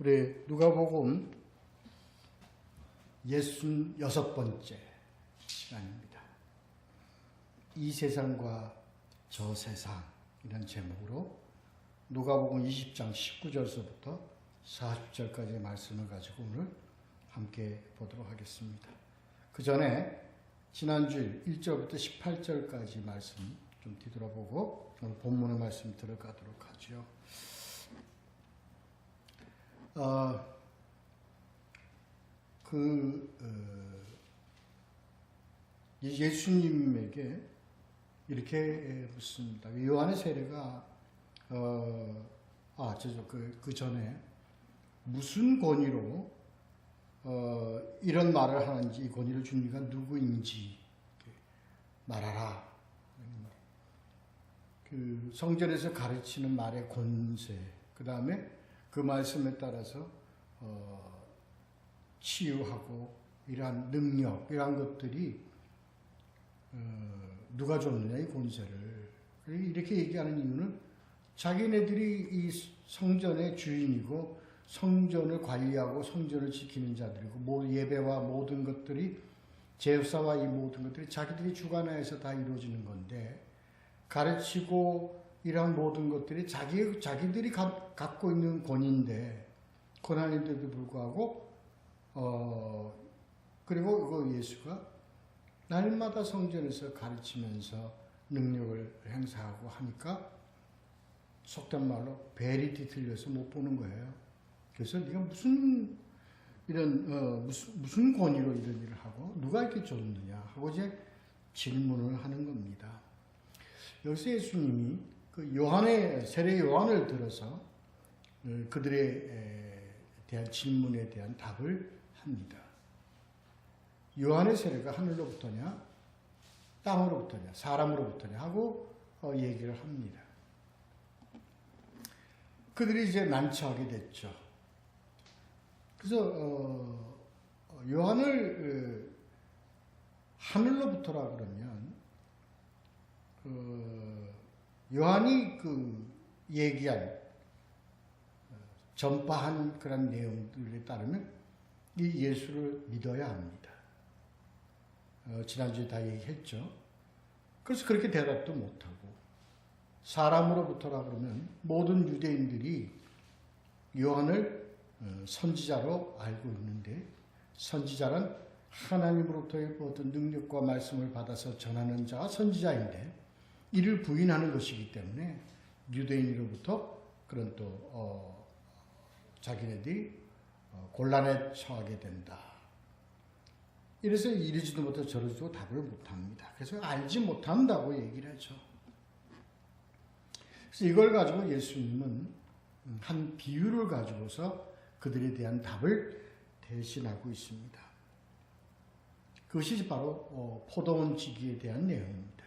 우리 누가복음 66번째 시간입니다. 이 세상과 저 세상이라는 제목으로 누가복음 20장 19절서부터 40절까지의 말씀을 가지고 오늘 함께 보도록 하겠습니다. 그 전에 지난주일 1절부터 18절까지 말씀 좀 뒤돌아보고 오늘 본문의 말씀 들어가도록 하죠. 예수님에게 이렇게 묻습니다. 요한의 세례가 그 전에 무슨 권위로 이런 말을 하는지, 이 권위를 준 이가 누구인지 말하라. 그 성전에서 가르치는 말의 권세, 그 다음에 그 말씀에 따라서 치유하고 이러한 능력, 이러한 것들이 누가 줬느냐, 이 권세를. 이렇게 얘기하는 이유는 자기네들이 이 성전의 주인이고 성전을 관리하고 성전을 지키는 자들이고 예배와 모든 것들이, 제사와 이 모든 것들이 자기들이 주관하여서 다 이루어지는 건데, 가르치고 이러한 모든 것들이 자기들이 갖고 있는 권위인데, 권한인데도 불구하고 그리고 그 예수가 날마다 성전에서 가르치면서 능력을 행사하고 하니까 속된 말로 벨이 뒤틀려서 못 보는 거예요. 그래서 네가 무슨 권위로 이런 일을 하고 누가 이렇게 줬느냐 하고 이제 질문을 하는 겁니다. 여기서 예수님이 그 세례 요한을 들어서 그들에 대한 질문에 대한 답을 합니다. 요한의 세례가 하늘로부터냐, 땅으로부터냐, 사람으로부터냐 하고 얘기를 합니다. 그들이 이제 난처하게 됐죠. 그래서 요한을 하늘로부터라 그러면 요한이 얘기한 전파한 그런 내용들에 따르면 이 예수를 믿어야 합니다. 지난주에 다 얘기했죠. 그래서 그렇게 대답도 못하고, 사람으로부터라 그러면 모든 유대인들이 요한을 선지자로 알고 있는데, 선지자는 하나님으로부터의 어떤 능력과 말씀을 받아서 전하는 자가 선지자인데, 이를 부인하는 것이기 때문에 유대인으로부터 그런 또 자기네들이 곤란에 처하게 된다. 이래서 이러지도 못하고 저러지도 답을 못합니다. 그래서 알지 못한다고 얘기를 하죠. 그래서 이걸 가지고 예수님은 한 비유를 가지고서 그들에 대한 답을 대신하고 있습니다. 그것이 바로 포도원 지기에 대한 내용입니다.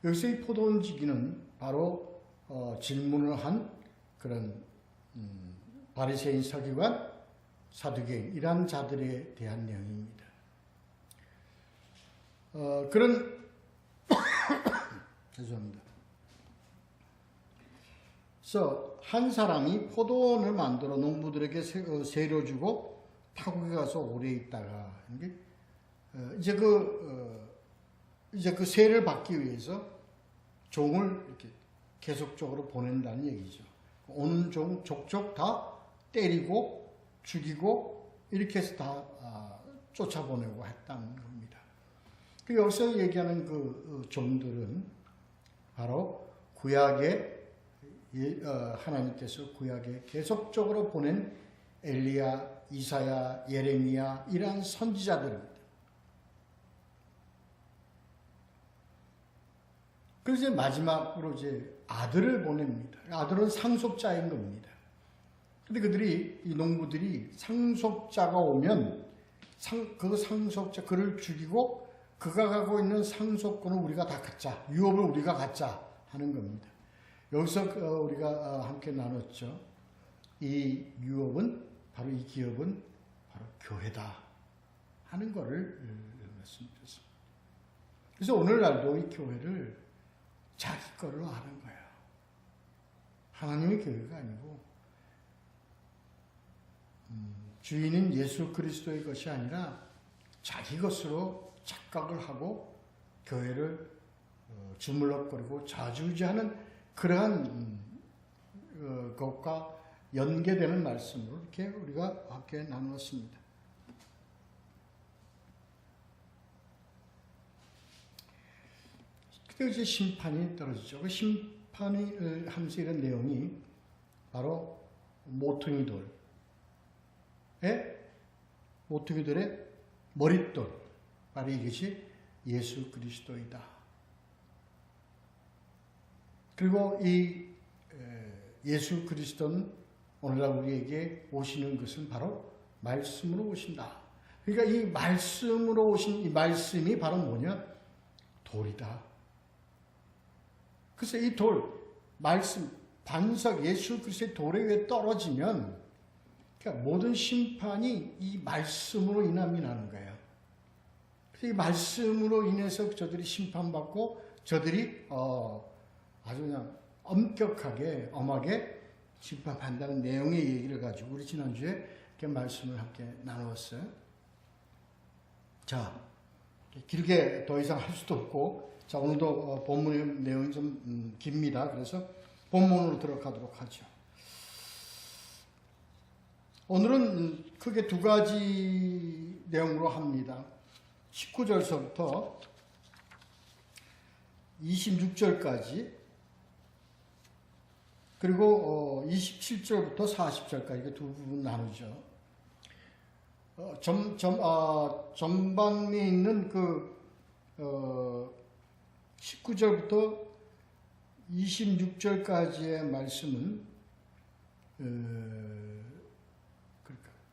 여기서 이 포도원 지기는 바로 질문을 한 그런 바리새인, 서기관, 사두개인 이런 자들에 대한 내용입니다. 죄송합니다. 그래서 한 사람이 포도원을 만들어 농부들에게 세로 주고 타국에 가서 오래 있다가 이제 그 세를 받기 위해서 종을 이렇게 계속적으로 보낸다는 얘기죠. 오는 종 족족 다 때리고 죽이고 이렇게 해서 다 쫓아보내고 했다는 겁니다. 여기서 얘기하는 그 종들은 바로 구약에 하나님께서 구약에 계속적으로 보낸 엘리야, 이사야, 예레미야 이러한 선지자들입니다. 그래서 이제 마지막으로 이제 아들을 보냅니다. 아들은 상속자인 겁니다. 근데 이 농부들이 상속자가 오면 그 상속자, 그를 죽이고 그가 갖고 있는 상속권을 우리가 다 갖자, 유업을 우리가 갖자 하는 겁니다. 여기서 우리가 함께 나눴죠. 이 유업은 바로, 이 기업은 바로 교회다 하는 거를 말씀드렸습니다. 그래서 오늘날도 이 교회를 자기 거로 하는 거예요. 하나님의 교회가 아니고 주인은 예수 그리스도의 것이 아니라 자기 것으로 착각을 하고 교회를 주물럭거리고 좌지우지하는 그러한 것과 연계되는 말씀으로 이렇게 우리가 함께 나누었습니다. 그때 이제 심판이 떨어지죠. 그 심판을 하면서 이런 내용이 바로 모퉁이 모퉁이돌의 머릿돌, 바로 이것이 예수 그리스도이다. 그리고 이 예수 그리스도는 오늘날 우리에게 오시는 것은 바로 말씀으로 오신다. 그러니까 이 말씀으로 오신 이 말씀이 바로 뭐냐? 돌이다. 그래서 이 돌, 말씀, 반석, 예수 그리스도의 돌에 위에 떨어지면 그러니까 모든 심판이 이 말씀으로 인함이 나는 거예요. 그래서 이 말씀으로 인해서 저들이 심판받고 저들이 아주 그냥 엄격하게 엄하게 심판한다는 내용의 얘기를 가지고 우리 지난주에 이렇게 말씀을 함께 나누었어요. 자, 길게 더 이상 할 수도 없고, 자, 오늘도 본문의 내용이 좀 깁니다. 그래서 본문으로 들어가도록 하죠. 오늘은 크게 두 가지 내용으로 합니다. 19절서부터 26절까지 그리고 27절부터 40절까지 두 부분 나누죠. 전반에 있는 그 19절부터 26절까지의 말씀은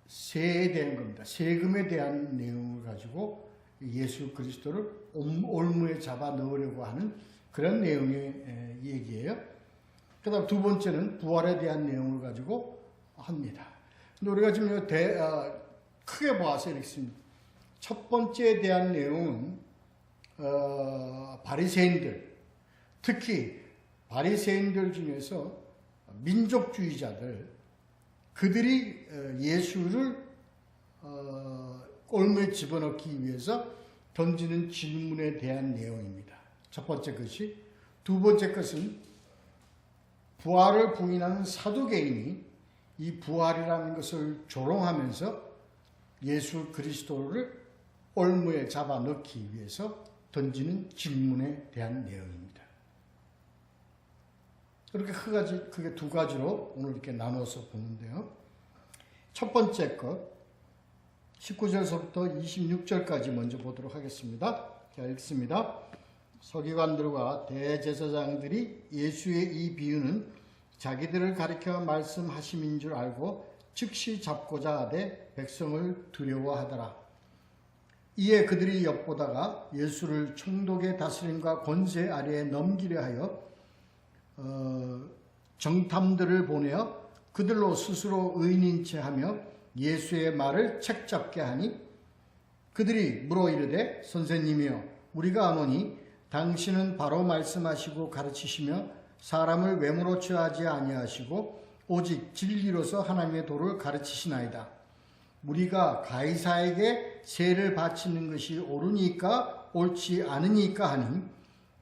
세에 대한 겁니다. 세금에 대한 내용을 가지고 예수 그리스도를 올무에 잡아 넣으려고 하는 그런 내용의 얘기예요. 그 다음 두 번째는 부활에 대한 내용을 가지고 합니다. 근데 우리가 지금 크게 보아서 이렇게 씁니다. 첫 번째에 대한 내용은 바리새인들, 특히 바리새인들 중에서 민족주의자들, 그들이 예수를 올무에 집어넣기 위해서 던지는 질문에 대한 내용입니다. 첫 번째 것이. 두 번째 것은 부활을 부인하는 사두개인이 이 부활이라는 것을 조롱하면서 예수 그리스도를 올무에 잡아 넣기 위해서 던지는 질문에 대한 내용입니다. 그렇게 크게 두 가지로 오늘 이렇게 나눠서 보는데요. 첫 번째 것, 19절서부터 26절까지 먼저 보도록 하겠습니다. 자, 읽습니다. 서기관들과 대제사장들이 예수의 이 비유는 자기들을 가리켜 말씀하심인 줄 알고 즉시 잡고자 하되 백성을 두려워하더라. 이에 그들이 엿보다가 예수를 총독의 다스림과 권세 아래에 넘기려 하여 정탐들을 보내어 그들로 스스로 의인인 채 하며 예수의 말을 책잡게 하니 그들이 물어 이르되 선생님이여 우리가 아노니 당신은 바로 말씀하시고 가르치시며 사람을 외모로 취하지 아니하시고 오직 진리로서 하나님의 도를 가르치시나이다. 우리가 가이사에게 세를 바치는 것이 옳으니까 옳지 않으니까 하니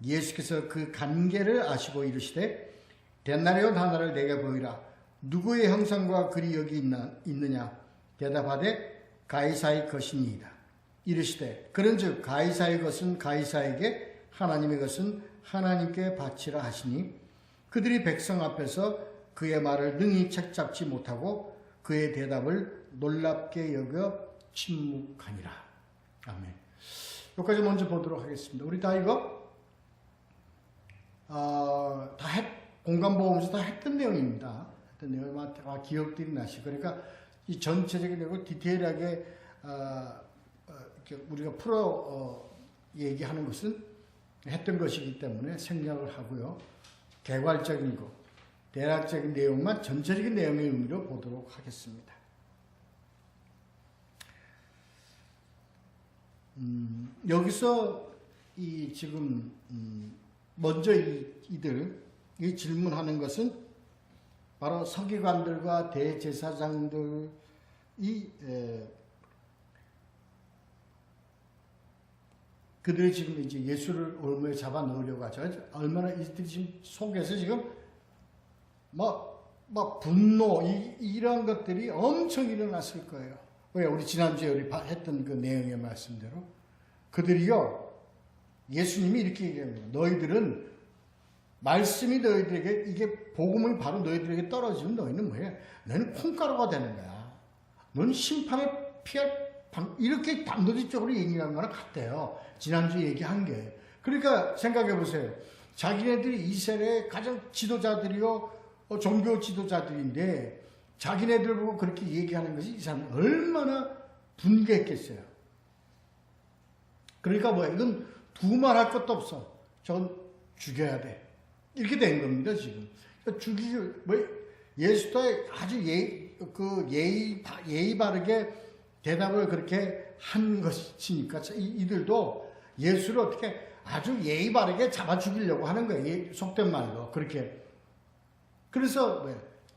예수께서 그 관계를 아시고 이르시되 데나리온 하나를 내게 보이라. 누구의 형상과 글이 여기 있느냐? 대답하되 가이사의 것이니이다. 이르시되 그런즉 가이사의 것은 가이사에게 하나님의 것은 하나님께 바치라 하시니 그들이 백성 앞에서 그의 말을 능히 책잡지 못하고 그의 대답을 놀랍게 여겨 침묵하니라. 아멘. 여기까지 먼저 보도록 하겠습니다. 우리 다 이거 공간보험에서 다 했던 내용입니다. 했던 내용 다 기억들이 나시. 그러니까 이 전체적인 내용을 디테일하게 이렇게 우리가 풀어 얘기하는 것은 했던 것이기 때문에 생략을 하고요. 개괄적인 것, 대략적인 내용만 전체적인 내용의 의미로 보도록 하겠습니다. 여기서 지금 먼저 이들이 질문하는 것은 바로 서기관들과 대제사장들 그들이 지금 이제 예수를 올무에 잡아 넣으려고 하죠. 얼마나 이들이 지금 속에서 지금 막 분노 이런 것들이 엄청 일어났을 거예요. 왜 우리 지난주에 우리 했던 그 내용의 말씀대로 그들이요 예수님이 이렇게 얘기합니다. 너희들은 말씀이 너희들에게 이게 복음이 바로 너희들에게 떨어지면 너희는 뭐야? 너희는 콩가루가 되는 거야. 너는 심판에 피할 이렇게 단도직적으로 얘기한 거랑 같아요. 지난주에 얘기한 게. 그러니까 생각해 보세요. 자기네들이 이스라엘의 가장 지도자들이요 종교 지도자들인데 자기네들 보고 그렇게 얘기하는 것이 이 사람이 얼마나 분개했겠어요. 그러니까 뭐야 이건 두말할 것도 없어. 저건 죽여야 돼. 이렇게 된 겁니다 지금. 죽이기 예수도 아주 예의 바르게 대답을 그렇게 한 것이니까 이들도 예수를 어떻게 아주 예의 바르게 잡아 죽이려고 하는 거예요. 속된 말로 그렇게. 그래서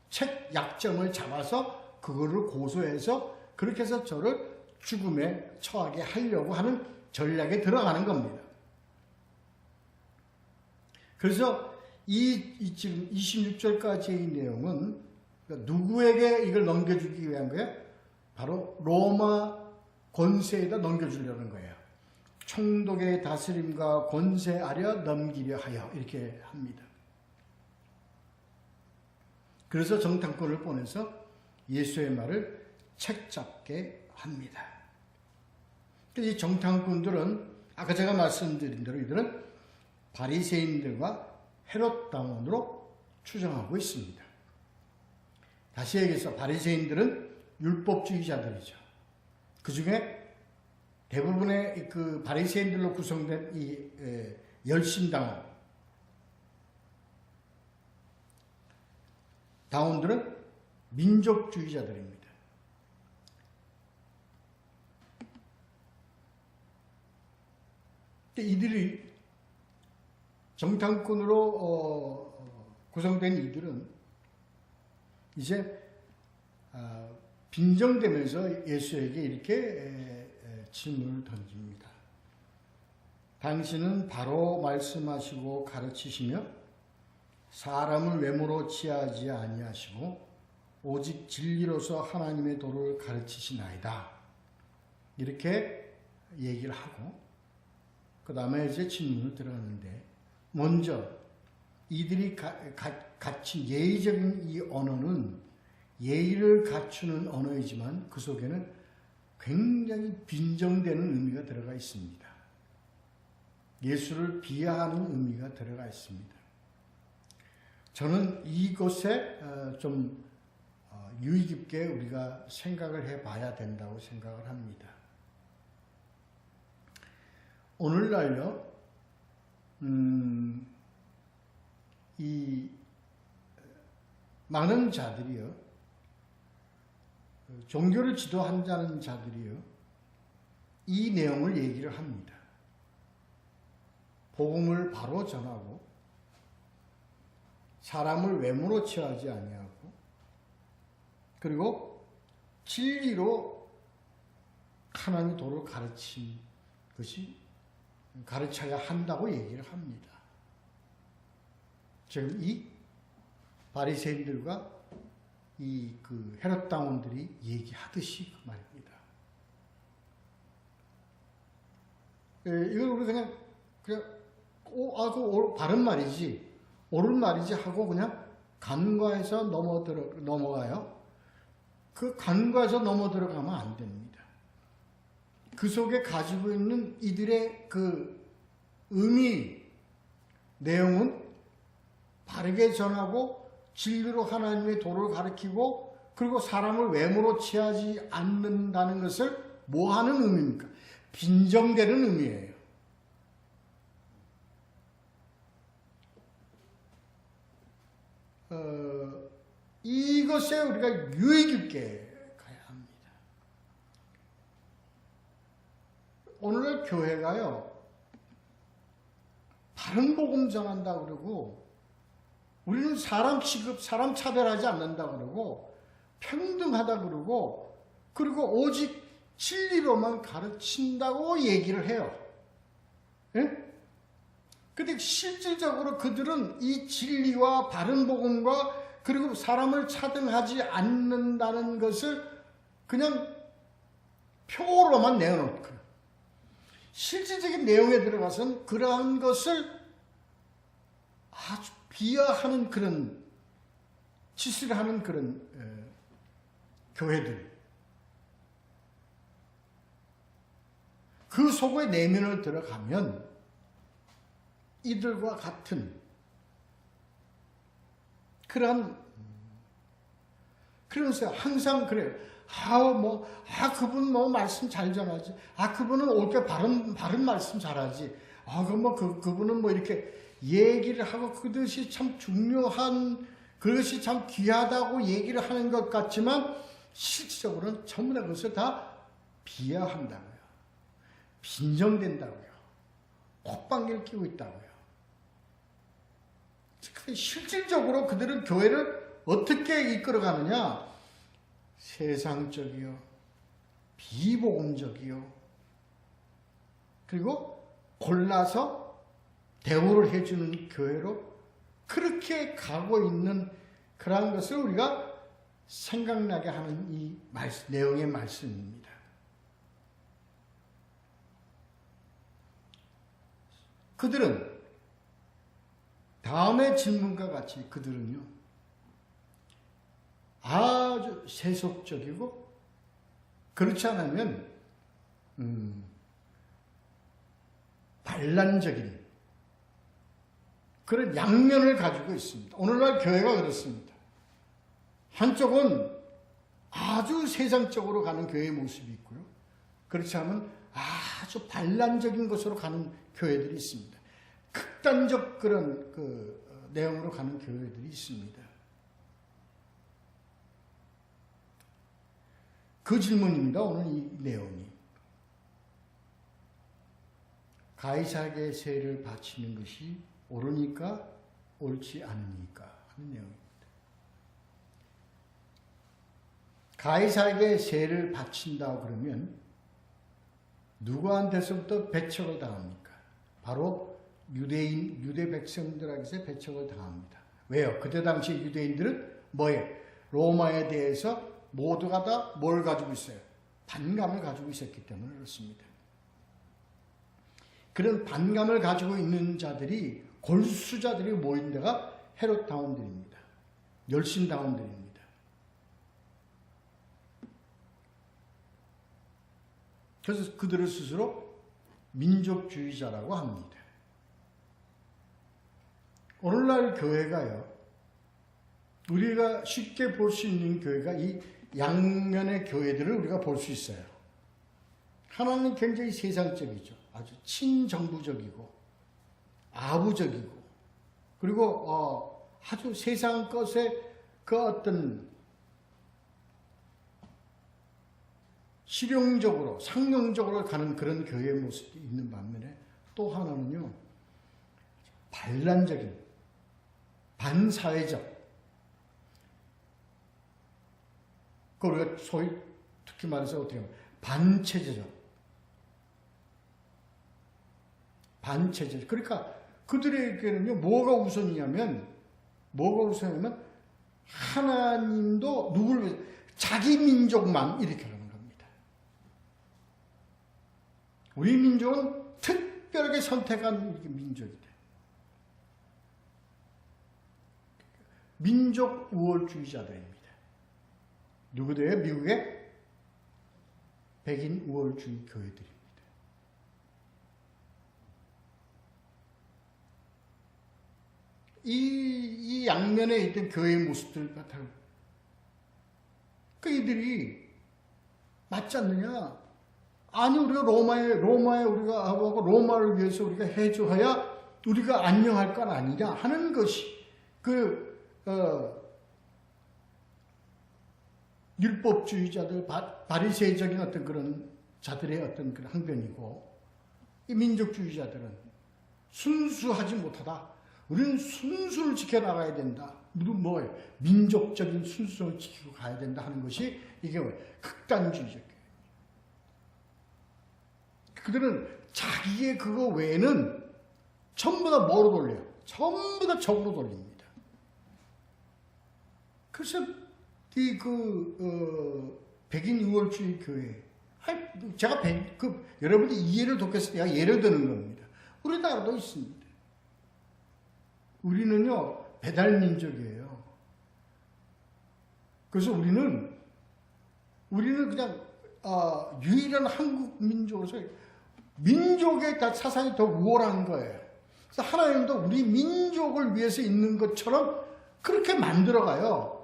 책 약점을 잡아서 그거를 고소해서 그렇게 해서 저를 죽음에 처하게 하려고 하는 전략에 들어가는 겁니다. 그래서 지금 26절까지의 내용은 누구에게 이걸 넘겨주기 위한 거예요? 바로 로마 권세에다 넘겨주려는 거예요. 총독의 다스림과 권세 아래 넘기려 하여 이렇게 합니다. 그래서 정탐꾼을 보내서 예수의 말을 책잡게 합니다. 이 정탐꾼들은 아까 제가 말씀드린 대로 이들은 바리새인들과 헤롯 당원으로 추정하고 있습니다. 다시 얘기해서 바리새인들은 율법주의자들이죠. 그 중에 대부분의 그 바리새인들로 구성된 이 당원들은 민족주의자들입니다. 이들이 정탐꾼으로 구성된 이들은 이제 빈정대면서 예수에게 이렇게 질문을 던집니다. 당신은 바로 말씀하시고 가르치시며 사람을 외모로 취하지 아니하시고 오직 진리로서 하나님의 도를 가르치시나이다. 이렇게 얘기를 하고 그 다음에 이제 질문을 들어가는데 먼저 이들이 갖춘 예의적인 이 언어는 예의를 갖추는 언어이지만 그 속에는 굉장히 빈정되는 의미가 들어가 있습니다. 예수를 비하하는 의미가 들어가 있습니다. 저는 이것에 좀 유의 깊게 우리가 생각을 해봐야 된다고 생각을 합니다. 오늘날요, 이 많은 자들이요, 종교를 지도한다는 자들이요, 이 내용을 얘기를 합니다. 복음을 바로 전하고 사람을 외모로 취하지 아니하고 그리고 진리로 하나님의 도를 가르친 것이 가르쳐야 한다고 얘기를 합니다. 지금 이 바리새인들과 이 그 헤롯 당원들이 얘기하듯이 그 말입니다. 이걸 우리 그냥 바른 말이지, 옳은 말이지 하고 그냥 간과해서 넘어가요. 그 간과해서 넘어 들어가면 안 됩니다. 그 속에 가지고 있는 이들의 그 의미, 내용은 바르게 전하고 진리로 하나님의 도를 가르치고 그리고 사람을 외모로 취하지 않는다는 것을 뭐 하는 의미입니까? 빈정되는 의미예요. 이것에 우리가 유의 깊게 가야 합니다. 오늘날 교회가요, 바른 복음 전한다 그러고, 우리는 사람 취급, 사람 차별하지 않는다 그러고, 평등하다 그러고, 그리고 오직 진리로만 가르친다고 얘기를 해요. 예? 근데 실질적으로 그들은 이 진리와 바른 복음과 그리고 사람을 차등하지 않는다는 것을 그냥 표로만 내어놓고 실질적인 내용에 들어가서는 그러한 것을 아주 비하하는 그런 짓을 하는 그런 교회들, 그 속의 내면을 들어가면 이들과 같은 그러면서 항상 그래요. 그분 말씀 잘 전하지. 그분은 올게 바른 말씀 잘하지. 그분은 이렇게 얘기를 하고 그것이 참 중요한, 그것이 참 귀하다고 얘기를 하는 것 같지만 실질적으로는 전부 다 그것을 다 비하한다고요. 빈정된다고요. 콧방귀를 끼고 있다고요. 실질적으로 그들은 교회를 어떻게 이끌어가느냐? 세상적이요, 비복음적이요, 그리고 골라서 대우를 해주는 교회로 그렇게 가고 있는 그러한 것을 우리가 생각나게 하는 이 내용의 말씀입니다. 그들은 다음의 질문과 같이 그들은요, 아주 세속적이고 그렇지 않으면 반란적인 그런 양면을 가지고 있습니다. 오늘날 교회가 그렇습니다. 한쪽은 아주 세상적으로 가는 교회의 모습이 있고요. 그렇지 않으면 아주 반란적인 것으로 가는 교회들이 있습니다. 극단적 그런 내용으로 가는 교회들이 있습니다. 그 질문입니다. 오늘 이 내용이. 가이사에게 세를 바치는 것이 옳으니까 옳지 않으니까 하는 내용입니다. 가이사에게 세를 바친다 그러면 누구한테서부터 배척을 당합니까? 바로 유대 백성들에게서 배척을 당합니다. 왜요? 그때 당시 유대인들은 뭐예요? 로마에 대해서 모두가 다 뭘 가지고 있어요? 반감을 가지고 있었기 때문에 그렇습니다. 그런 반감을 가지고 있는 자들이, 골수자들이 모인 데가 헤롯 다운들입니다. 열심 다운들입니다. 그래서 그들을 스스로 민족주의자라고 합니다. 오늘날 교회가요, 우리가 쉽게 볼 수 있는 교회가 이 양면의 교회들을 우리가 볼 수 있어요. 하나는 굉장히 세상적이죠. 아주 친정부적이고 아부적이고, 그리고 아주 세상 것에 그 어떤 실용적으로 상용적으로 가는 그런 교회의 모습이 있는 반면에, 또 하나는요, 반란적인, 반사회적, 우리가 소위 특히 말해서 어떻게 하면 반체제적. 그러니까 그들에게는요, 뭐가 우선이냐면 하나님도 누구를 위해서, 자기 민족만 이렇게 하는 겁니다. 우리 민족은 특별하게 선택한 민족이다. 민족 우월주의자들입니다. 누구들이에요? 미국의 백인 우월주의 교회들입니다. 이 양면에 있던 교회의 모습들 같아요. 그 이들이 맞지 않느냐? 아니, 우리가 로마에 우리가 하고 로마를 위해서 우리가 해줘야 우리가 안녕할 건 아니냐 하는 것이 율법주의자들, 바리새적인 어떤 그런 자들의 어떤 그런 항변이고, 이 민족주의자들은 순수하지 못하다. 우리는 순수를 지켜나가야 된다. 뭐예요? 민족적인 순수를 지키고 가야 된다 하는 것이 이게 극단주의적. 그들은 자기의 그거 외에는 전부 다 뭐로 돌려요? 전부 다 적으로 돌립니다. 그래서 백인 유월주의 교회, 제가 여러분들이 이해를 돕겠을 때 예를 드는 겁니다. 우리나라도 있습니다. 우리는요 배달민족이에요. 그래서 우리는 그냥 유일한 한국 민족으로서 민족의 사상이 더 우월한 거예요. 그래서 하나님도 우리 민족을 위해서 있는 것처럼 그렇게 만들어가요.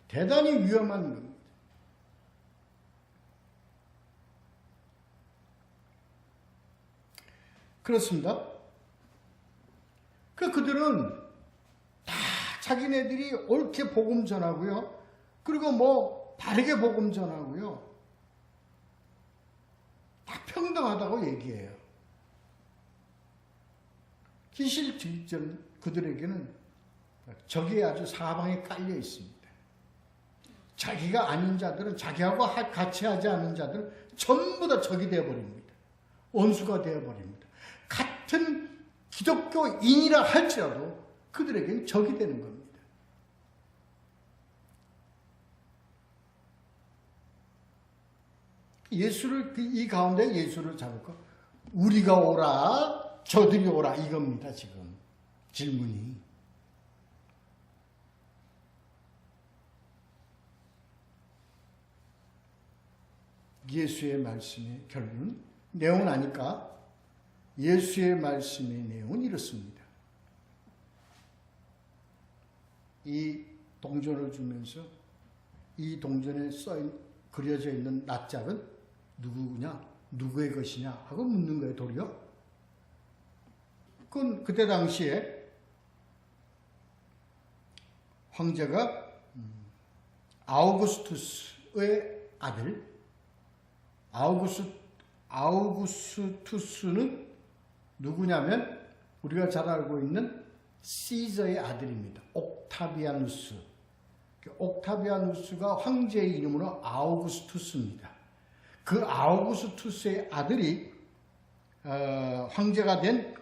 대단히 위험한 겁니다. 그렇습니다. 그들은 다 자기네들이 옳게 복음 전하고요. 그리고 뭐 바르게 복음 전하고요. 다 평등하다고 얘기해요. 기실 직전 그들에게는 적이 아주 사방에 깔려 있습니다. 자기가 아닌 자들은, 자기하고 같이 하지 않은 자들은 전부 다 적이 되어버립니다. 원수가 되어버립니다. 같은 기독교인이라 할지라도 그들에게는 적이 되는 겁니다. 이 가운데 예수를 잡을 거, 우리가 오라, 저들이 오라, 이겁니다, 지금. 질문이. 예수의 말씀의 결론은, 내용은 아니까 예수의 말씀의 내용은 이렇습니다. 이 동전을 주면서 이 동전에 그려져 있는 낱장은 누구냐, 누구의 것이냐 하고 묻는 거예요, 도리어. 그건 그때 당시에 황제가 아우구스투스의 아들, 아우구스투스는 누구냐면 우리가 잘 알고 있는 시저의 아들입니다. 옥타비아누스. 옥타비아누스가 황제의 이름으로 아우구스투스입니다. 그 아우구스투스의 아들이 황제가 된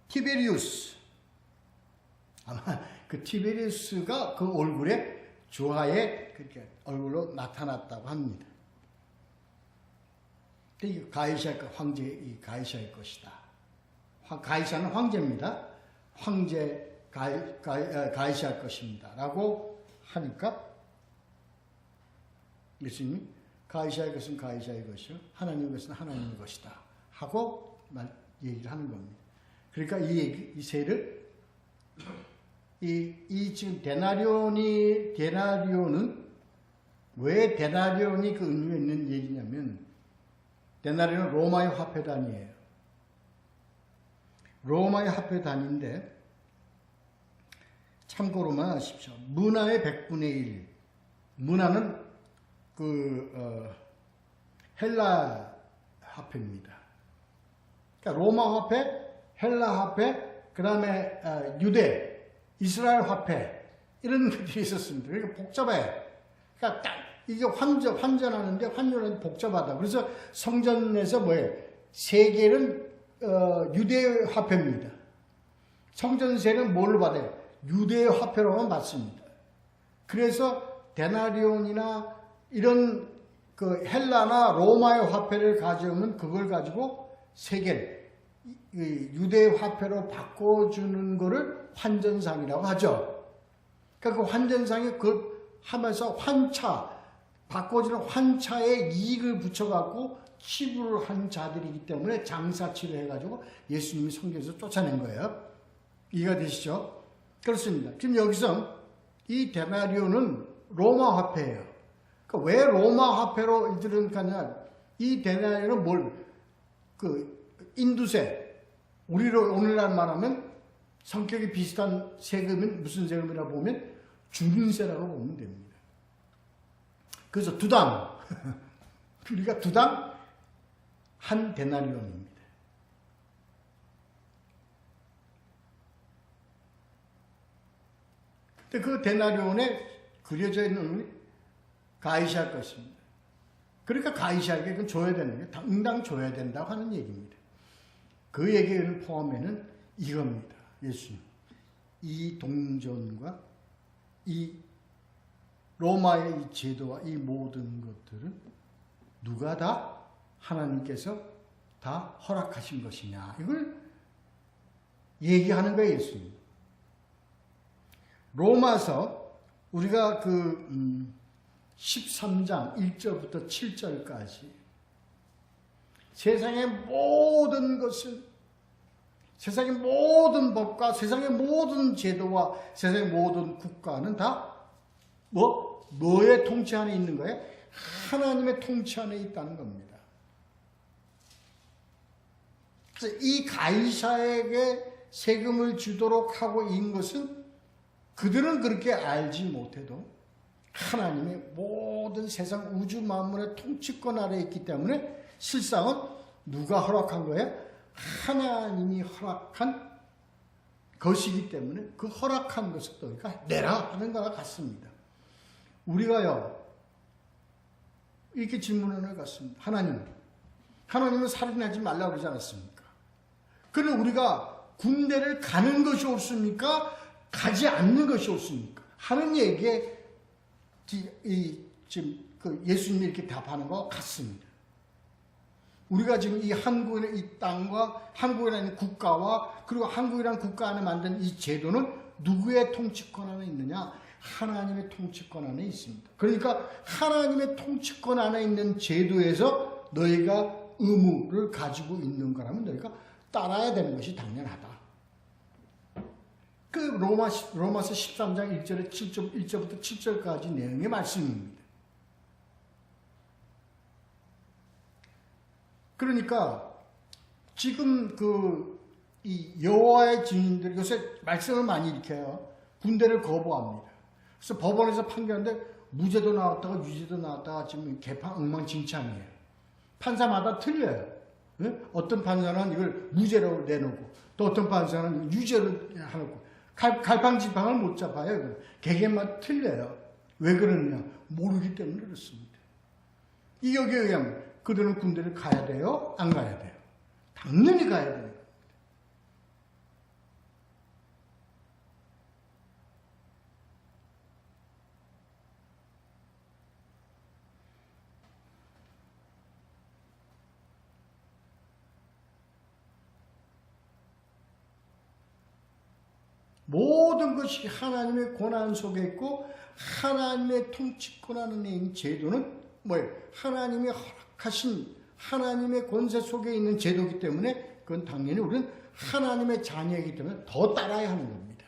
티베리우스. 아마 그 티베리우스가 그 얼굴에 조화의 그렇게 얼굴로 나타났다고 합니다. 이 가이샤 황제, 이 가이샤의 것이다. 가이샤는 황제입니다. 황제 가이샤의 것입니다. 라고 하니까 예수님이 가이샤의 것은 가이샤의 것이요, 하나님의 것은 하나님의 것이다 하고 얘기를 하는 겁니다. 그러니까 이 세를 지금 데나리온은 왜 데나리온이 그 의미가 있는 얘기냐면, 데나리온은 로마의 화폐 단위예요. 로마의 화폐 단위인데 참고로만 하십시오. 문화의 100분의 1. 문화는 헬라 화폐입니다. 그러니까 로마 화폐, 헬라 화폐, 그 다음에 유대, 이스라엘 화폐, 이런 것들이 있었습니다. 그러니까 복잡해. 그러니까 딱 이게 환전하는데 환전은 복잡하다. 그래서 성전에서 뭐예요? 세계는 유대 화폐입니다. 성전세는 뭘로 받아요? 유대 화폐로만 받습니다. 그래서 데나리온이나 이런 그 헬라나 로마의 화폐를 가져오면 그걸 가지고 세계를 유대 화폐로 바꿔주는 거를 환전상이라고 하죠. 그러니까 그 환전상이 그 하면서 바꿔주는 환차에 이익을 붙여갖고 치부를 한 자들이기 때문에 장사치를 해가지고 예수님이 성경에서 쫓아낸 거예요. 이해가 되시죠? 그렇습니다. 지금 여기서 이 데나리온은 로마 화폐예요. 그러니까 왜 로마 화폐로 이들은 가냐? 이 데나리온은 인두세, 우리로 오늘날 말하면 성격이 비슷한 세금은 무슨 세금이라고 보면 주민세라고 보면 됩니다. 그래서 두당 우리가 두당 한 데나리온입니다. 근데 그 데나리온에 그려져 있는 가이샤 것입니다. 그러니까 가이샤에게 그건 줘야 되는 게 당당 줘야 된다고 하는 얘기입니다. 그 얘기를 포함해는 이겁니다. 예수님. 이 동전과 이 로마의 이 제도와 이 모든 것들은 누가 다 하나님께서 다 허락하신 것이냐. 이걸 얘기하는 거예요, 예수님. 로마서 우리가 그 13장 1절부터 7절까지 세상의 모든 것을, 세상의 모든 법과 세상의 모든 제도와 세상의 모든 국가는 다 뭐의 통치 안에 있는 거예요? 하나님의 통치 안에 있다는 겁니다. 그래서 이 가이사에게 세금을 주도록 하고 있는 것은 그들은 그렇게 알지 못해도 하나님의 모든 세상 우주 만물의 통치권 아래에 있기 때문에 실상은 누가 허락한 거예요? 하나님이 허락한 것이기 때문에 그 허락한 것을 너희가 내라 하는 거와 같습니다. 우리가요 이렇게 질문하는 것 같습니다. 하나님은 살인하지 말라고 그러지 않았습니까? 그럼 우리가 군대를 가는 것이 옳습니까? 가지 않는 것이 옳습니까? 하는 얘기에 지금 그 예수님이 이렇게 답하는 것 같습니다. 우리가 지금 이 한국의 이 땅과 한국이라는 국가와 그리고 한국이라는 국가 안에 만든 이 제도는 누구의 통치권 안에 있느냐? 하나님의 통치권 안에 있습니다. 그러니까 하나님의 통치권 안에 있는 제도에서 너희가 의무를 가지고 있는 거라면 너희가 따라야 되는 것이 당연하다. 그 로마서 13장 1절부터 7절까지 내용의 말씀입니다. 그러니까 지금 이 여호와의 증인들이 요새 말씀을 많이 일으켜요. 군대를 거부합니다. 그래서 법원에서 판결하는데 무죄도 나왔다가 유죄도 나왔다가 지금 개판 엉망진창이에요. 판사마다 틀려요. 네? 어떤 판사는 이걸 무죄로 내놓고 또 어떤 판사는 유죄로 해놓고 갈팡질팡을 못 잡아요. 개개만 틀려요. 왜 그러느냐? 모르기 때문에 그렇습니다. 이 여기에 의하면 그들은 군대를 가야 돼요? 안 가야 돼요? 당연히 가야 돼요. 모든 것이 하나님의 권한 속에 있고 하나님의 통치권 안에 있는 제도는 뭐예요? 하나님이 허락하신 하나님의 권세 속에 있는 제도이기 때문에 그건 당연히 우리는 하나님의 자녀이기 때문에 더 따라야 하는 겁니다.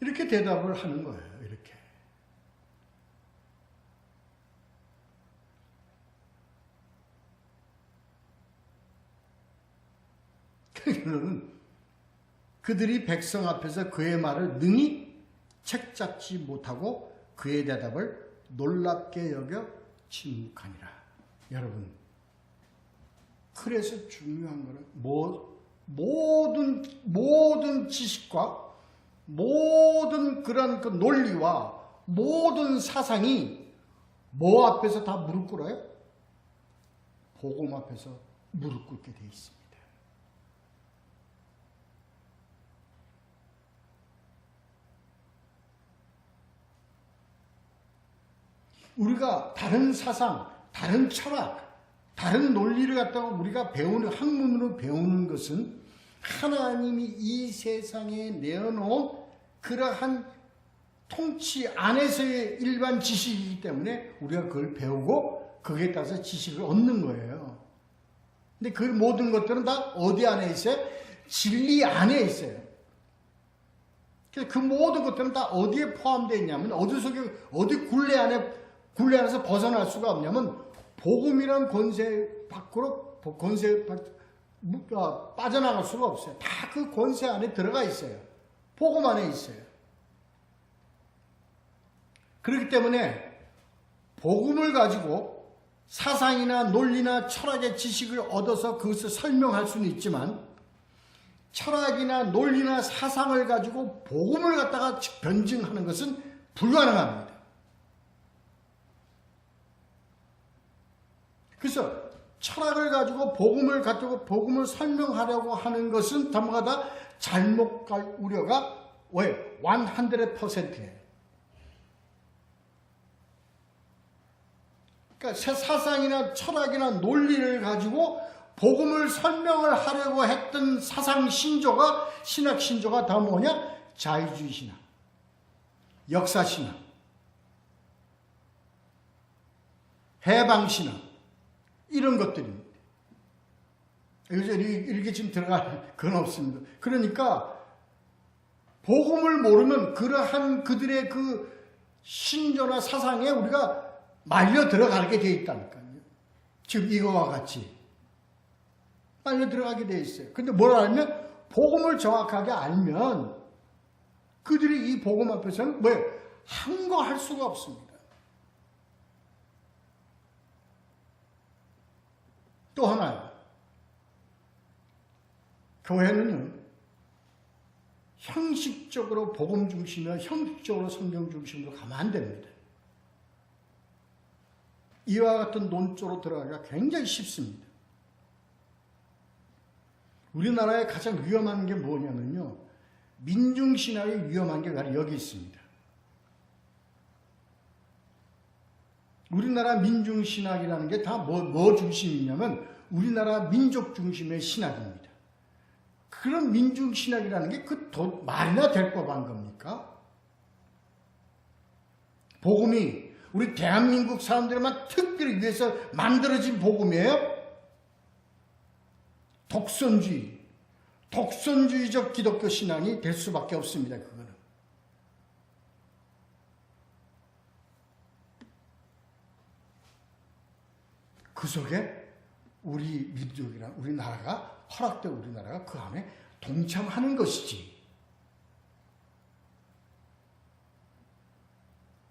이렇게 대답을 하는 거예요. 이렇게. 그들이 백성 앞에서 그의 말을 능히 책잡지 못하고 그의 대답을 놀랍게 여겨 침묵하니라. 여러분, 그래서 중요한 거는 모든 지식과 모든 그런 그 논리와 모든 사상이 뭐 앞에서 다 무릎 꿇어요? 복음 앞에서 무릎 꿇게 돼 있습니다. 우리가 다른 사상, 다른 철학, 다른 논리를 갖다가 우리가 배우는, 학문으로 배우는 것은 하나님이 이 세상에 내어놓은 그러한 통치 안에서의 일반 지식이기 때문에 우리가 그걸 배우고 거기에 따라서 지식을 얻는 거예요. 근데 그 모든 것들은 다 어디 안에 있어요? 진리 안에 있어요. 그래서 그 모든 것들은 다 어디에 포함되어 있냐면 어디 굴레 안에서 벗어날 수가 없냐면 복음이란 권세 밖으로 빠져나갈 수가 없어요. 다 그 권세 안에 들어가 있어요. 복음 안에 있어요. 그렇기 때문에 복음을 가지고 사상이나 논리나 철학의 지식을 얻어서 그것을 설명할 수는 있지만 철학이나 논리나 사상을 가지고 복음을 갖다가 변증하는 것은 불가능합니다. 그래서 철학을 가지고 복음을 설명하려고 하는 것은 전부가 다 잘못 갈 우려가 왜? 100%예요. 그러니까 사상이나 철학이나 논리를 가지고 복음을 설명을 하려고 했던 사상 신조가, 신학 신조가 다 뭐냐? 자유주의 신학, 역사 신학, 해방 신학, 이런 것들입니다. 여기서 이렇게 지금 들어갈 건 없습니다. 그러니까 복음을 모르면 그러한 그들의 그 신조나 사상에 우리가 말려 들어가게 돼 있다니까요. 지금 이거와 같이 말려 들어가게 돼 있어요. 근데 뭘 알면, 복음을 정확하게 알면 그들이 이 복음 앞에서는 왜 항거할 수가 없습니다. 또 하나, 교회는요, 형식적으로 복음 중심이나 형식적으로 성경 중심으로 가면 안 됩니다. 이와 같은 논조로 들어가기가 굉장히 쉽습니다. 우리나라에 가장 위험한 게 뭐냐면요, 민중신학이 위험한 게 바로 여기 있습니다. 우리나라 민중신학이라는 게 다 뭐 중심이냐면 우리나라 민족 중심의 신학입니다. 그런 민중신학이라는 게 말이나 될 법한 겁니까? 복음이 우리 대한민국 사람들만 특별히 위해서 만들어진 복음이에요? 독선주의적 기독교 신앙이 될 수밖에 없습니다. 그거는. 그 속에 우리 민족이나 우리나라가 허락된 우리나라가 그 안에 동참하는 것이지.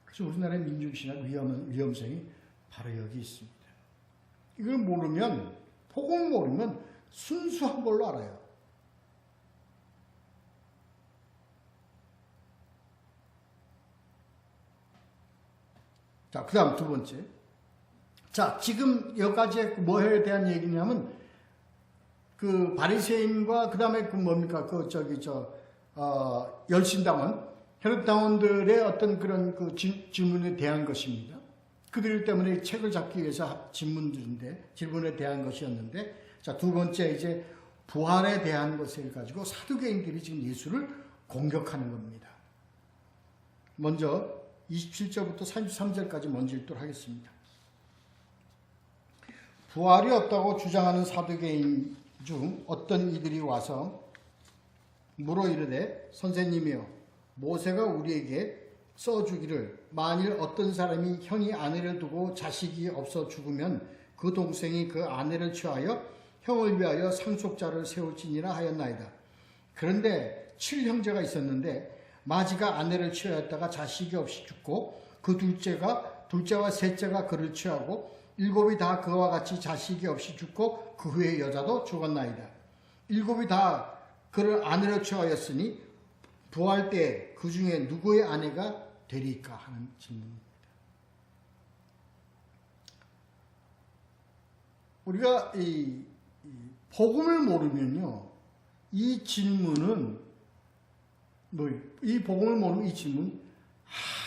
그래서 우리나라의 민중신학 위험성이 바로 여기 있습니다. 이걸 모르면, 복음 모르면 순수한 걸로 알아요. 자, 그 다음 두 번째. 자, 지금 여기까지 뭐에 대한 얘기냐면, 그 바리새인과 그 다음에 그 뭡니까? 열심당원, 혈육당원들의 어떤 그런 그 질문에 대한 것입니다. 그들 때문에 책을 잡기 위해서 질문에 대한 것이었는데, 자, 두 번째 이제 부활에 대한 것을 가지고 사두개인들이 지금 예수를 공격하는 겁니다. 먼저 27절부터 33절까지 먼저 읽도록 하겠습니다. 부활이 없다고 주장하는 사두개인 중 어떤 이들이 와서 물어 이르되, 선생님이여, 모세가 우리에게 써주기를 만일 어떤 사람이 형이 아내를 두고 자식이 없어 죽으면 그 동생이 그 아내를 취하여 형을 위하여 상속자를 세울지니라 하였나이다. 그런데 7형제가 있었는데 마지가 아내를 취하였다가 자식이 없이 죽고 그 둘째와 셋째가 그를 취하고 7이 다 그와 같이 자식이 없이 죽고 그 후에 여자도 죽었나이다. 7이 다 그를 아내로 취하였으니 부활 때 그 중에 누구의 아내가 되리까 하는 질문입니다. 우리가 이 복음을 모르면요, 이 질문은 이 복음을 모르면 이 질문은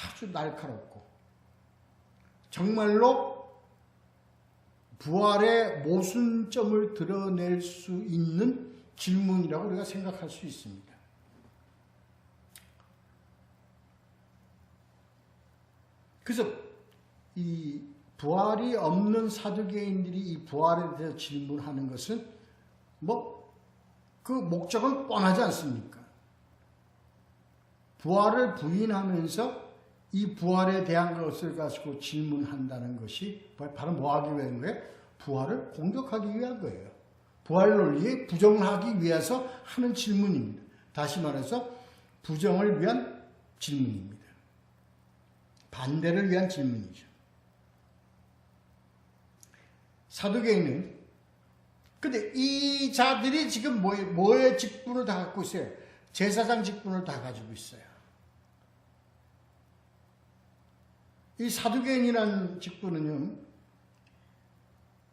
아주 날카롭고 정말로 부활의 모순점을 드러낼 수 있는 질문이라고 우리가 생각할 수 있습니다. 그래서 이 부활이 없는 사두개인들이 이 부활에 대해서 질문하는 것은 그 목적은 뻔하지 않습니까? 부활을 부인하면서 이 부활에 대한 것을 가지고 질문한다는 것이 바로 뭐 하기 위한 거예요? 부활을 공격하기 위한 거예요. 부활 논리에 부정하기 위해서 하는 질문입니다. 다시 말해서 부정을 위한 질문입니다. 반대를 위한 질문이죠. 사두개인은. 근데 이 자들이 지금 뭐의 직분을 다 갖고 있어요? 제사장 직분을 다 가지고 있어요. 이 사두개인이라는 직분은요,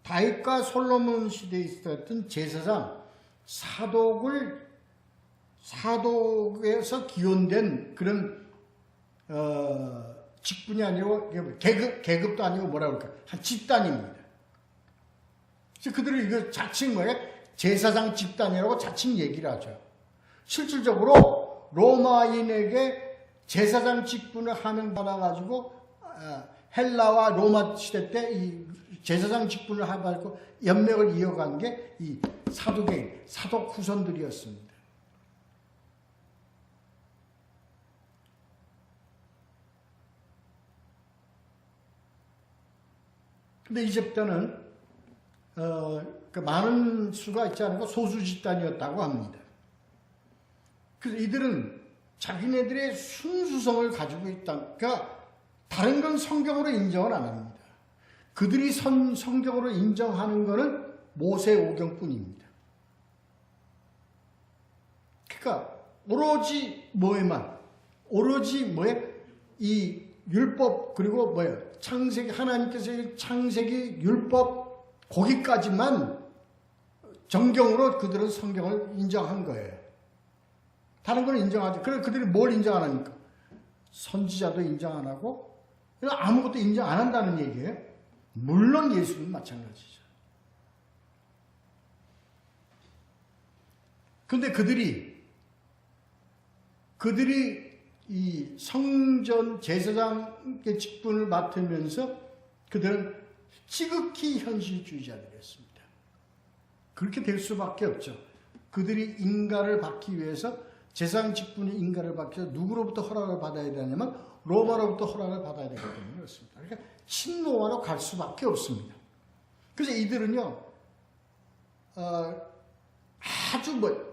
다윗과 솔로몬 시대에 있었던 제사장, 사독에서 기원된 그런 직분이 아니고 계급도 아니고 뭐라 그럴까, 한 집단입니다. 그래서 그들은 이거 자칭 제사장 집단이라고 자칭 얘기를 하죠. 실질적으로 로마인에게 제사장 직분을 하명받아가지고 헬라와 로마 시대 때 이 제사장 직분을 하고 연맥을 이어간 게 이 사두개인, 사독 후손들이었습니다. 근데 이 집단은 많은 수가 있지 않고 소수 집단이었다고 합니다. 그래서 이들은 자기네들의 순수성을 가지고 있다. 그러니까 다른 건 성경으로 인정을 안 합니다. 그들이 성경으로 인정하는 것은 모세오경뿐입니다. 그러니까 오로지 이 율법, 그리고 창세기, 하나님께서 창세기 율법 거기까지만 정경으로 그들은 성경을 인정한 거예요. 다른 걸 인정하지. 그래, 그들이 뭘 인정 안 하니까? 선지자도 인정 안 하고 아무것도 인정 안 한다는 얘기예요. 물론 예수는 마찬가지죠. 근데 그들이 이 성전 제사장의 직분을 맡으면서 그들은 지극히 현실주의자들이었습니다. 그렇게 될 수밖에 없죠. 그들이 인가를 받기 위해서, 제사장 직분의 인가를 받기 위해서 누구로부터 허락을 받아야 되냐면 로마로부터 허락을 받아야 되기 때문에 그렇습니다. 그러니까 친로마로 갈 수밖에 없습니다. 그래서 이들은요,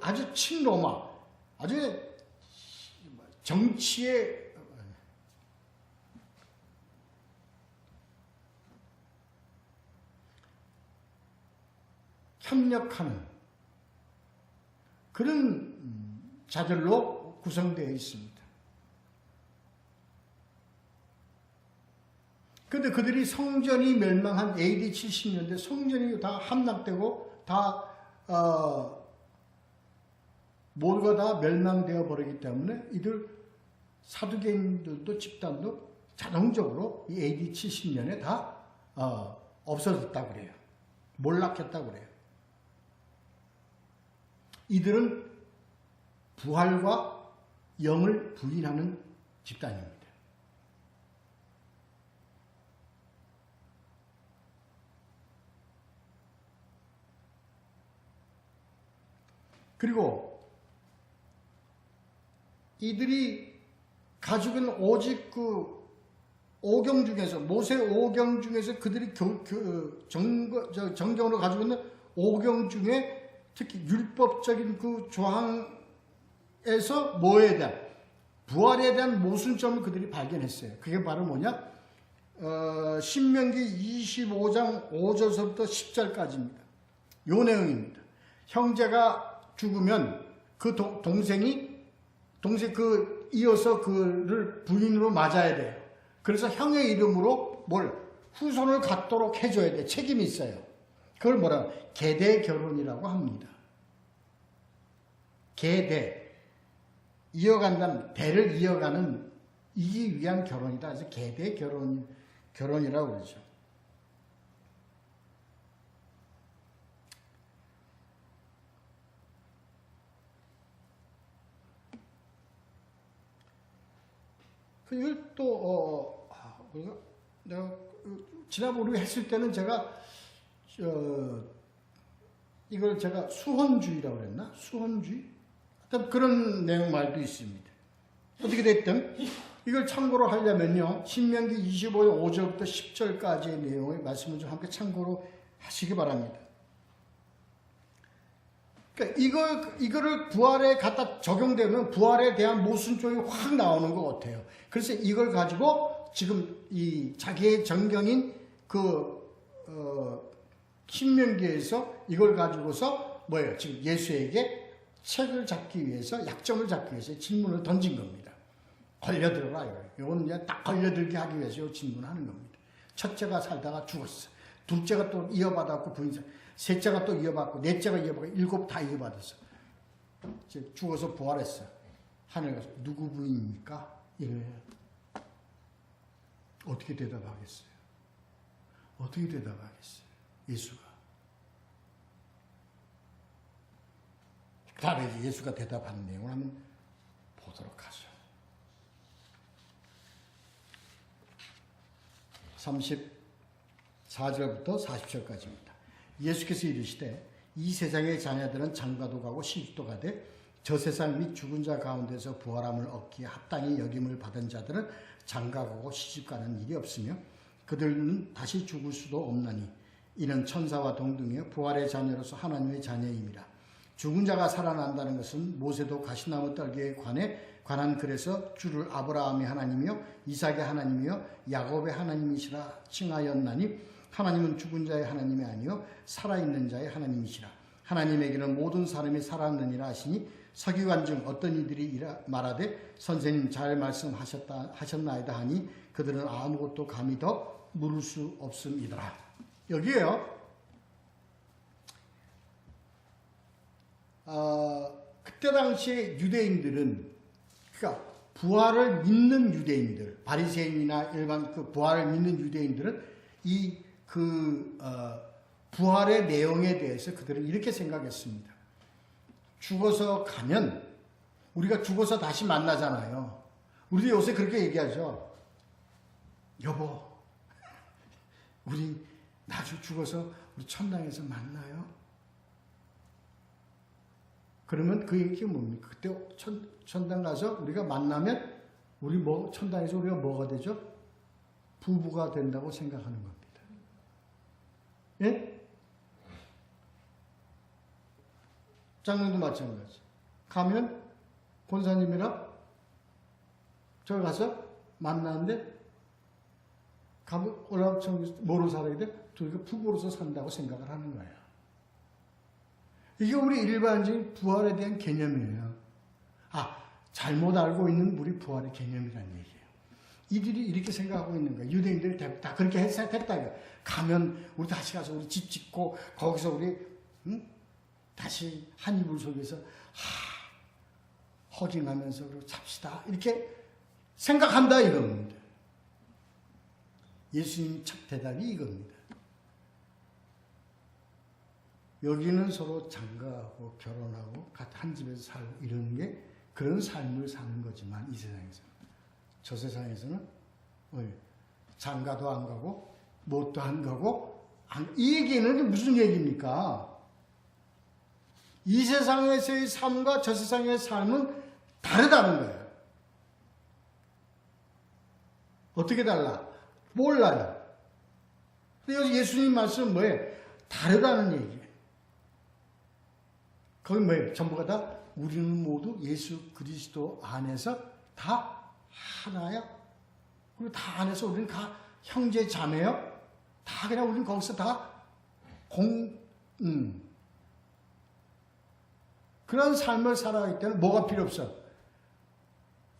아주 친로마, 아주 정치에 협력하는 그런 자들로 구성되어 있습니다. 그런데 그들이 성전이 멸망한 AD 70년대 성전이 다 함락되고 다 모두가 다 멸망되어 버리기 때문에 이들 사두개인들도 집단도 자동적으로 이 AD 70년에 다 없어졌다고 그래요. 몰락했다고 그래요. 이들은 부활과 영을 부인하는 집단입니다. 그리고 이들이 가지고 있는 오직 그 오경 중에서, 모세 오경 중에서 그들이 정경으로 가지고 있는 오경 중에 특히 율법적인 그 조항에서 뭐에 대한, 부활에 대한 모순점을 그들이 발견했어요. 그게 바로 뭐냐? 신명기 25장 5절서부터 10절까지입니다. 요 내용입니다. 형제가 죽으면 그 동생이 이어서 그를 부인으로 맞아야 돼요. 그래서 형의 이름으로 후손을 갖도록 해줘야 돼. 책임이 있어요. 그걸 계대 결혼이라고 합니다. 계대, 이어간다는, 대를 이어가는, 이기 위한 결혼이다. 그래서 계대 결혼이라고 그러죠. 이걸 또 내가 지난번에 우리 했을 때는 제가 이걸 제가 수헌주의라고 그랬나? 수헌주의? 어떤 그런 내용 말도 있습니다. 어떻게 됐든 이걸 참고로 하려면요, 신명기 25장 5절부터 10절까지의 내용의 말씀을 좀 함께 참고로 하시기 바랍니다. 그러니까 이거를 부활에 갖다 적용되면 부활에 대한 모순점이 확 나오는 것 같아요. 그래서 이걸 가지고 지금 이 자기의 정경인 신명기에서 이걸 가지고서 뭐예요? 지금 예수에게 책을 잡기 위해서, 약점을 잡기 위해서 질문을 던진 겁니다. 걸려들어라. 이거는 그냥 딱 걸려들게 하기 위해서 이 질문을 하는 겁니다. 첫째가 살다가 죽었어. 둘째가 또 이어받았고 부인사. 셋째가 또 이어받고 넷째가 이어받고 일곱 다 이어받았어. 이제 죽어서 부활했어. 하늘 가서 누구 부인입니까? 이래요. 어떻게 대답하겠어요? 어떻게 대답하겠어요? 예수가. 그 다음에 예수가 대답하는 내용을 한번 보도록 하죠. 34절부터 40절까지입니다. 예수께서 이르시되 이 세상의 자녀들은 장가도 가고 시집도 가되 저 세상 및 죽은 자 가운데서 부활함을 얻기에 합당히 여김을 받은 자들은 장가가고 시집가는 일이 없으며 그들은 다시 죽을 수도 없나니 이는 천사와 동등이요 부활의 자녀로서 하나님의 자녀임이라. 죽은 자가 살아난다는 것은 모세도 가시나무 떨기에 관한 글에서 주를 아브라함의 하나님이요 이삭의 하나님이요 야곱의 하나님이시라 칭하였나니 하나님은 죽은 자의 하나님이 아니요 살아있는 자의 하나님이시라. 하나님에게는 모든 사람이 살았느니라 하시니 서기관 중 어떤 이들이 말하되 선생님 잘 말씀하셨나이다 하니 그들은 아무것도 감히 더 물을 수 없음이더라. 여기에요. 그때 당시에 유대인들은, 그러니까 부활을 믿는 유대인들, 바리새인이나 일반 그 부활을 믿는 유대인들은 부활의 내용에 대해서 그들은 이렇게 생각했습니다. 죽어서 가면 우리가 죽어서 다시 만나잖아요. 우리도 요새 그렇게 얘기하죠. 여보, 우리 나중에 죽어서 우리 천당에서 만나요? 그러면 그 얘기가 뭡니까? 그때 천당 가서 우리가 만나면 우리 천당에서 우리가 뭐가 되죠? 부부가 된다고 생각하는 겁니다. 예? 장로도 마찬가지. 가면 권사님이랑 저기 가서 만나는데 가면 올라오면 뭐로 살아야 돼? 둘이가 부부로서 산다고 생각을 하는 거예요. 이게 우리 일반적인 부활에 대한 개념이에요. 잘못 알고 있는 우리 부활의 개념이라는 얘기예요. 이들이 이렇게 생각하고 있는 거예요. 유대인들이 다 그렇게 했다. 가면 우리 다시 가서 우리 집 짓고 거기서 우리 다시 한 이불 속에서 허징하면서 잡시다. 이렇게 생각한다 이겁니다. 예수님 첫 대답이 이겁니다. 여기는 서로 장가하고 결혼하고 한 집에서 살고 이러는 게 그런 삶을 사는 거지만 이 세상에서는, 저 세상에서는 장가도 안 가고 못도 안 가고 이 얘기는 무슨 얘기입니까? 이 세상에서의 삶과 저 세상의 삶은 다르다는 거예요. 어떻게 달라? 몰라요. 근데 예수님 말씀은 뭐예요? 다르다는 얘기예요. 거기 뭐예요? 전부가 다 우리는 모두 예수 그리스도 안에서 다 하나야. 그리고 다 안에서 우리는 다 형제 자매요. 다 그냥 우리는 거기서 다 그런 삶을 살아가기 때문에 뭐가 필요 없어?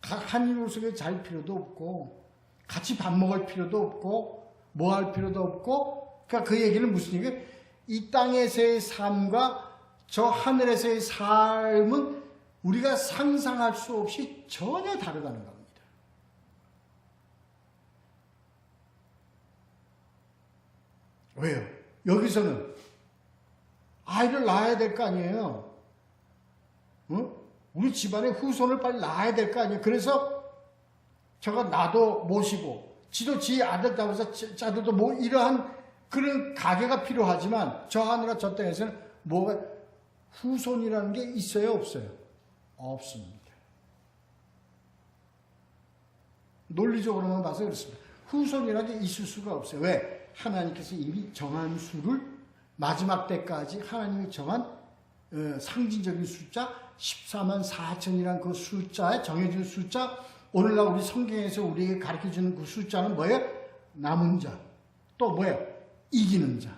한 이불 속에 잘 필요도 없고 같이 밥 먹을 필요도 없고 뭐 할 필요도 없고, 그러니까 그 얘기는 무슨 얘기예요? 이 땅에서의 삶과 저 하늘에서의 삶은 우리가 상상할 수 없이 전혀 다르다는 겁니다. 왜요? 여기서는 아이를 낳아야 될 거 아니에요. 우리 집안에 후손을 빨리 낳아야 될 거 아니에요. 그래서 저가 나도 모시고 지도 지 아들 낳아서 자들도 뭐 이러한 그런 가계가 필요하지만 저 하늘과 저 땅에서는 뭐가 후손이라는 게 있어요, 없어요? 없습니다. 논리적으로만 봐서 그렇습니다. 후손이라는 게 있을 수가 없어요. 왜? 하나님께서 이미 정한 수를 마지막 때까지 하나님이 정한 상징적인 숫자 14만 4천이라는 그 숫자에 정해진 숫자, 오늘날 우리 성경에서 우리에게 가르쳐주는 그 숫자는 뭐예요? 남은 자. 또 뭐예요? 이기는 자.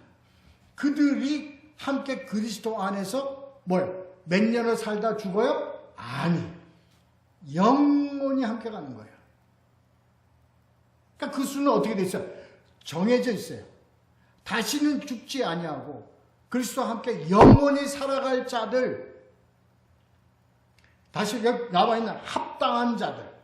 그들이 함께 그리스도 안에서 몇 년을 살다 죽어요? 아니, 영원히 함께 가는 거예요. 그러니까 그 수는 어떻게 돼 있어요? 정해져 있어요. 다시는 죽지 아니하고 그리스도와 함께 영원히 살아갈 자들, 다시 여기 나와 있는 합당한 자들,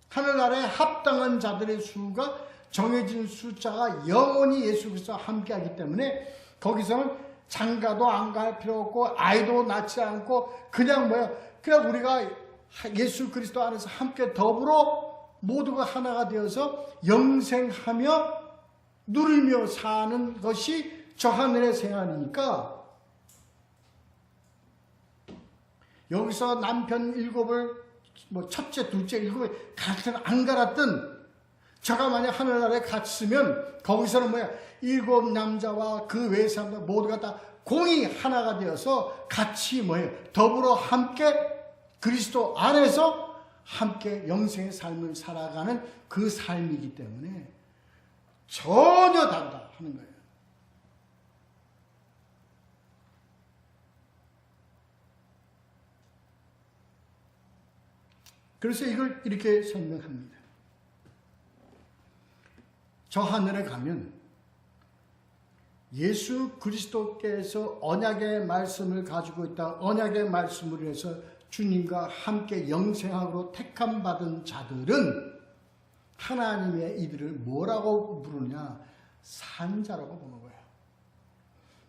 하늘나라에 합당한 자들의 수가 정해진 숫자가 영원히 예수 그리스도와 함께하기 때문에 거기서는 장가도 안 갈 필요 없고 아이도 낳지 않고 그냥 그냥 우리가 예수 그리스도 안에서 함께 더불어 모두가 하나가 되어서 영생하며 누리며 사는 것이 저 하늘의 생활이니까 여기서 남편 7을 첫째, 둘째 7을 갈았든 안 갈았든 저가 만약 하늘나라에 갔으면 거기서는 7 남자와 그 외의 사람들 모두가 다 공이 하나가 되어서 같이 더불어 함께 그리스도 안에서 함께 영생의 삶을 살아가는 그 삶이기 때문에 전혀 다르다 하는 거예요. 그래서 이걸 이렇게 설명합니다. 저 하늘에 가면 예수 그리스도께서 언약의 말씀을 가지고 있다. 언약의 말씀으로 해서 주님과 함께 영생하고 택함 받은 자들은 하나님의 이들을 뭐라고 부르냐? 산자라고 부르는 거예요.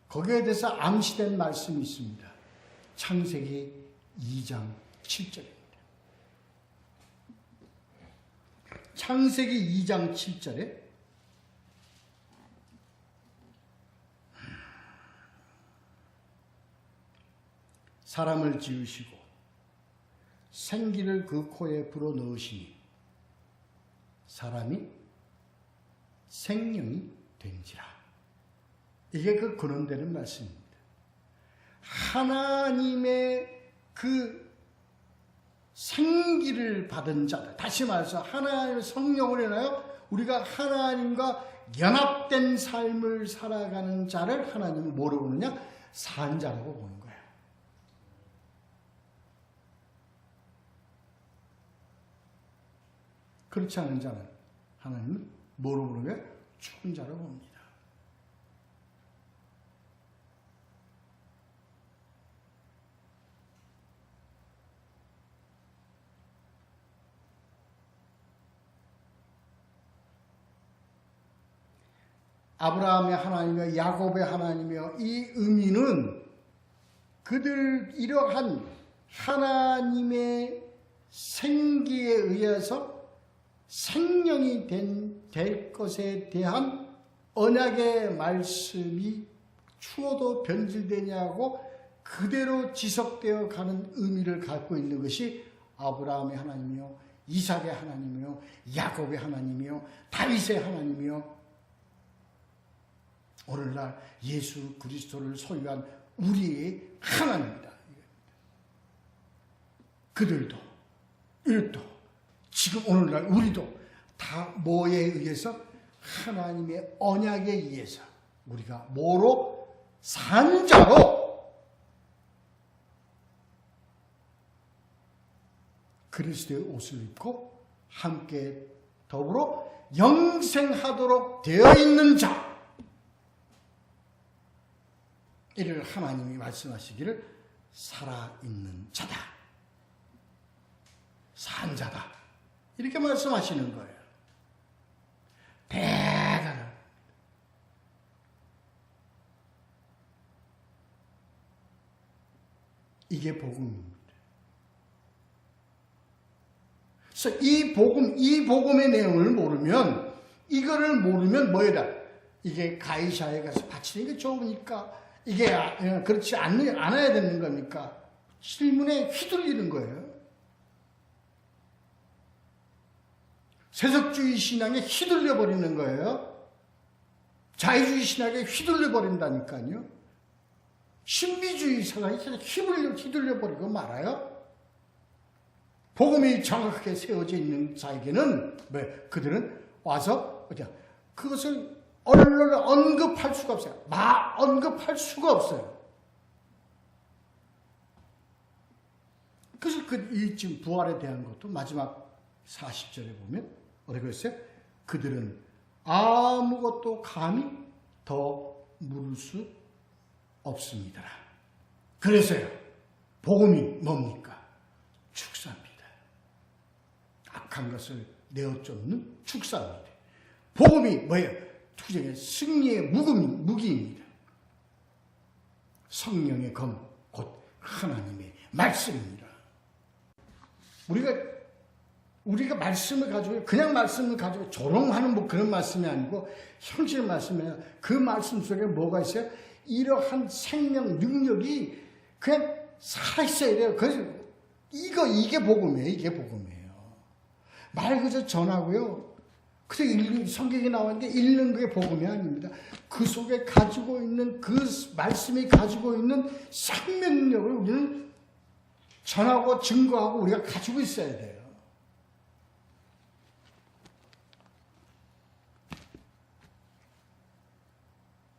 거기에 대해서 암시된 말씀이 있습니다. 창세기 2장 7절입니다. 창세기 2장 7절에 사람을 지으시고 생기를 그 코에 불어넣으시니 사람이 생명이 된지라. 이게 그 근원되는 말씀입니다. 하나님의 그 생기를 받은 자들, 다시 말해서 하나님의 성령을 인하여 우리가 하나님과 연합된 삶을 살아가는 자를 하나님은 뭐라고 부르느냐? 산자라고 보는 거예요. 그렇지 않은 자는 하나님은 뭐로 부르는 거예요? 죽은 자로 봅니다. 아브라함의 하나님이며 야곱의 하나님이며 이 의미는 그들 이러한 하나님의 생기에 의해서 생명이 될 것에 대한 언약의 말씀이 추워도 변질되냐고 그대로 지속되어 가는 의미를 갖고 있는 것이 아브라함의 하나님이요, 이삭의 하나님이요, 야곱의 하나님이요, 다윗의 하나님이요, 오늘날 예수 그리스도를 소유한 우리의 하나님입니다. 그들도 이것도 지금 오늘날 우리도 다 뭐에 의해서? 하나님의 언약에 의해서 우리가 뭐로? 산자로 그리스도의 옷을 입고 함께 더불어 영생하도록 되어 있는 자, 이를 하나님이 말씀하시기를 살아있는 자다, 산자다, 이렇게 말씀하시는 거예요. 대단한. 이게 복음입니다. 그래서 이 복음의 내용을 모르면, 이거를 모르면 뭐예요? 이게 가이사에 가서 바치는 게 좋으니까, 이게 그렇지 않아야 되는 겁니까? 질문에 휘둘리는 거예요. 세속주의 신앙에 휘둘려 버리는 거예요. 자유주의 신앙에 휘둘려 버린다니까요. 신비주의 사상에 휘둘려 버리고 말아요. 복음이 정확하게 세워져 있는 자에게는 그들은 와서 그것을 언론을 언급할 수가 없어요. 언급할 수가 없어요. 그래서 이 지금 부활에 대한 것도 마지막 40절에 보면 뭐라고 했어요? 그들은 아무것도 감히 더 물을 수 없습니다. 그래서요, 복음이 뭡니까? 축사입니다. 악한 것을 내어쫓는 축사입니다. 복음이 뭐예요? 투쟁의 승리의 무기입니다. 성령의 검, 곧 하나님의 말씀입니다. 우리가 말씀을 가지고 그냥 말씀을 가지고 조롱하는 뭐 그런 말씀이 아니고 현실 말씀이에요. 그 말씀 속에 뭐가 있어요? 이러한 생명 능력이 그냥 살아있어야 돼요. 그래서 이게 복음이에요. 이게 복음이에요. 말 그저 전하고요. 그래서 성경에 나왔는데 읽는 게 복음이 아닙니다. 그 속에 가지고 있는 그 말씀이 가지고 있는 생명 능력을 우리는 전하고 증거하고 우리가 가지고 있어야 돼요.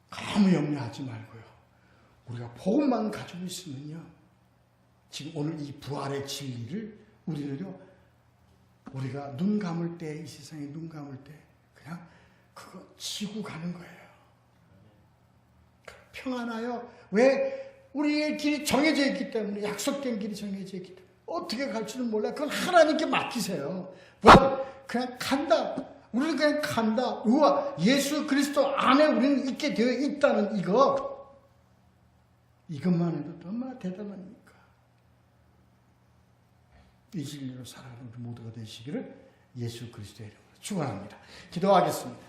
아무 염려하지 말고요. 우리가 복음만 가지고 있으면요. 지금 오늘 이 부활의 진리를 우리가 눈 감을 때, 이 세상에 눈 감을 때 그냥 그거 지고 가는 거예요. 평안하여. 왜? 우리의 길이 정해져 있기 때문에, 약속된 길이 정해져 있기 때문에 어떻게 갈지는 몰라. 그건 하나님께 맡기세요. 그냥 간다. 우리는 그냥 간다. 우와, 예수 그리스도 안에 우리는 있게 되어 있다는 이것만 해도 얼마나 대단합니까? 이 진리로 살아가는 우리 모두가 되시기를 예수 그리스도의 이름으로 축원합니다. 기도하겠습니다.